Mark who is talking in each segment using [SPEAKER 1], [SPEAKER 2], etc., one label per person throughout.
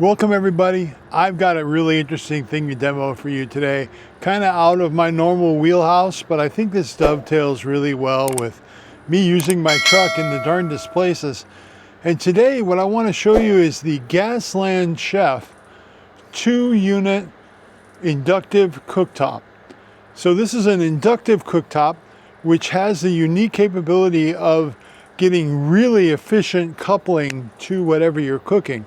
[SPEAKER 1] Welcome everybody. I've got a really interesting thing to demo for you today. Kind of out of my normal wheelhouse, but I think this dovetails really well with me using my truck in the darndest places. And today what I want to show you is the Gasland Chef 2-unit inductive cooktop. So this is an inductive cooktop which has the unique capability of getting really efficient coupling to whatever you're cooking.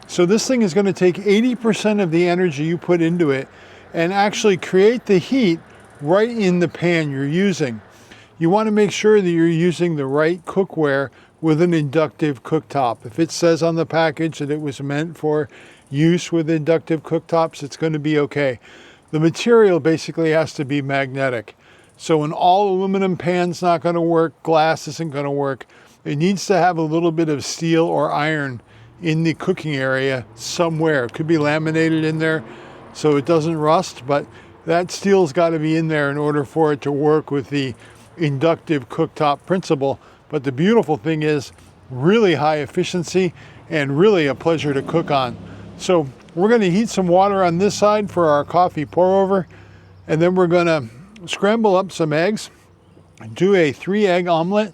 [SPEAKER 1] So this thing is going to take 80% of the energy you put into it and actually create the heat right in the pan you're using. You want to make sure that you're using the right cookware with an inductive cooktop. If it says on the package that it was meant for use with inductive cooktops, it's going to be okay. The material basically has to be magnetic. So an all aluminum pan's not going to work, glass isn't going to work. It needs to have a little bit of steel or iron in the cooking area somewhere. It could be laminated in there so it doesn't rust, but that steel's got to be in there in order for it to work with the inductive cooktop principle. But the beautiful thing is really high efficiency and really a pleasure to cook on. So we're going to heat some water on this side for our coffee pour over, and then we're going to scramble up some eggs, do a 3-egg omelet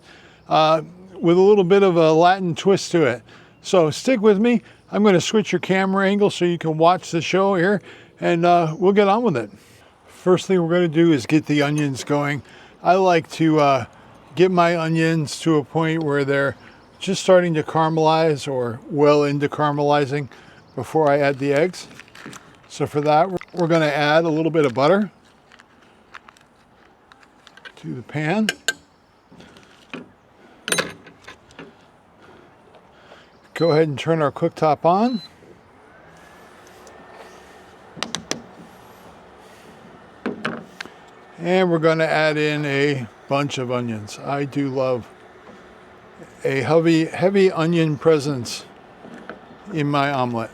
[SPEAKER 1] with a little bit of a Latin twist to it. So stick with me. I'm going to switch your camera angle so you can watch the show here, and we'll get on with it. First thing we're going to do is get the onions going. I like to get my onions to a point where they're just starting to caramelize or well into caramelizing before I add the eggs. So for that, we're going to add a little bit of butter to the pan. Go ahead and turn our cooktop on. And we're going to add in a bunch of onions. I do love a heavy onion presence in my omelet.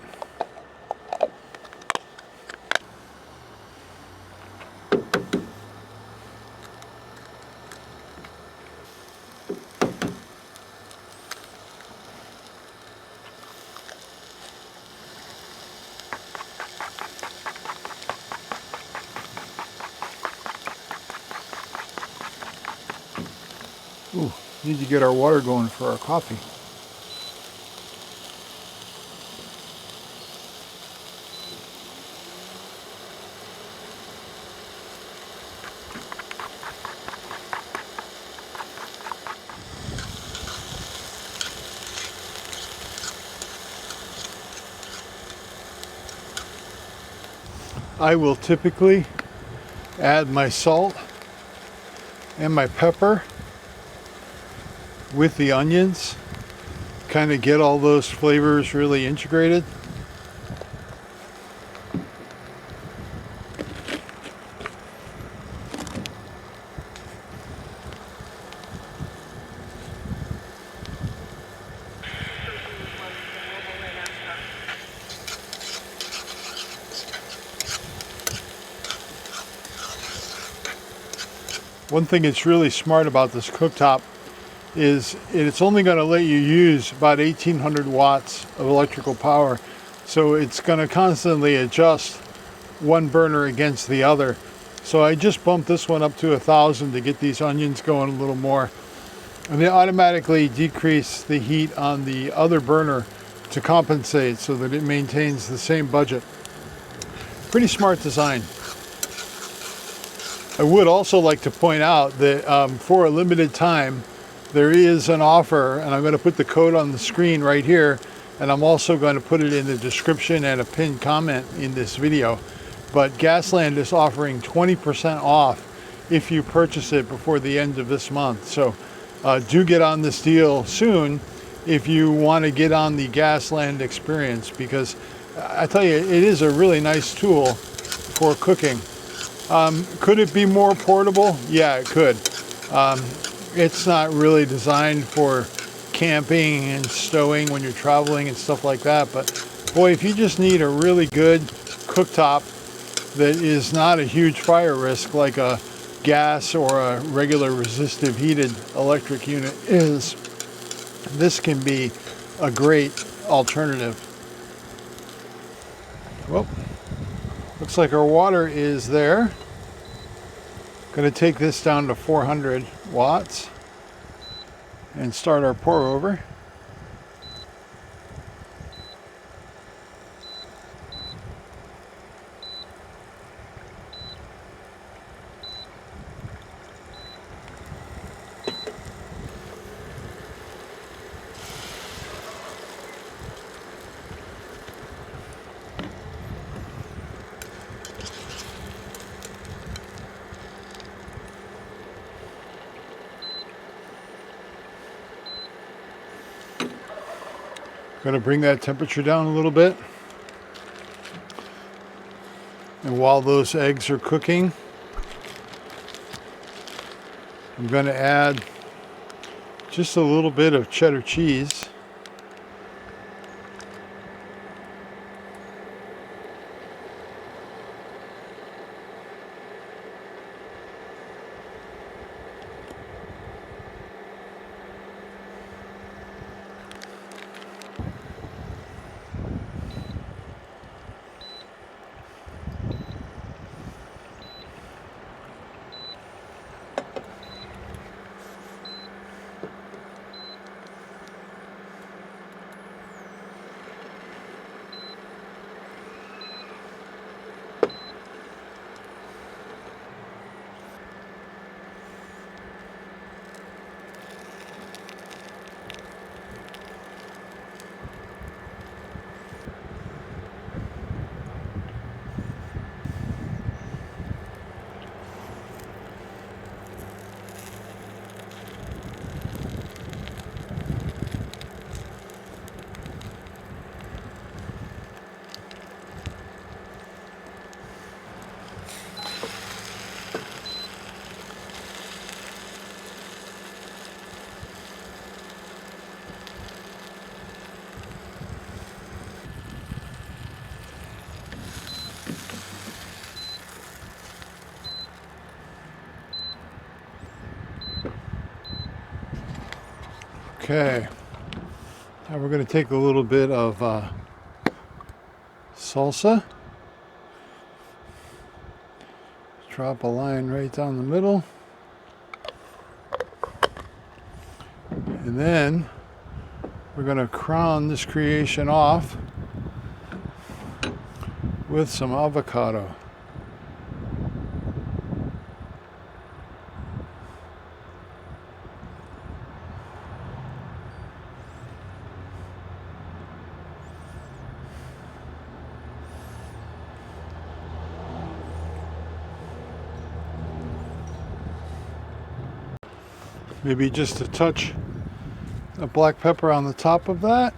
[SPEAKER 1] Ooh, need to get our water going for our coffee. I will typically add my salt and my pepper with the onions, kind of get all those flavors really integrated. One thing that's really smart about this cooktop is it's only going to let you use about 1800 watts of electrical power. So it's going to constantly adjust one burner against the other. So I just bumped this one up to 1000 to get these onions going a little more. And they automatically decrease the heat on the other burner to compensate so that it maintains the same budget. Pretty smart design. I would also like to point out that for a limited time, there is an offer, and I'm going to put the code on the screen right here, and I'm also going to put it in the description and a pinned comment in this video. But Gasland is offering 20% off if you purchase it before the end of this month. So do get on this deal soon if you want to get on the Gasland experience, because I tell you, it is a really nice tool for cooking. Could it be more portable? Yeah, it could. It's not really designed for camping and stowing when you're traveling and stuff like that. But boy, if you just need a really good cooktop that is not a huge fire risk like a gas or a regular resistive heated electric unit is, this can be a great alternative. Well, looks like our water is there. Going to take this down to 400 watts and start our pour over. Going to bring that temperature down a little bit. And while those eggs are cooking, I'm going to add just a little bit of cheddar cheese. Okay, now we're going to take a little bit of salsa, drop a line right down the middle, and then we're going to crown this creation off with some avocado. Maybe just a touch of black pepper on the top of that.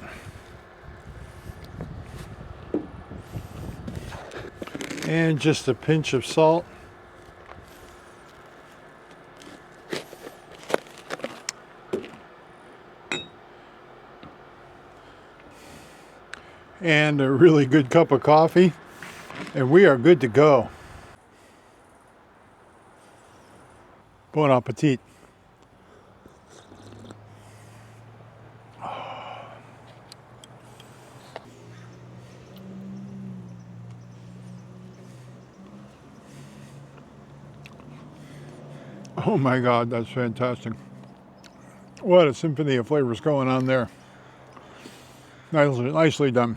[SPEAKER 1] And just a pinch of salt. And a really good cup of coffee. And we are good to go. Bon appetit. Oh my God, that's fantastic. What a symphony of flavors going on there. Nicely done.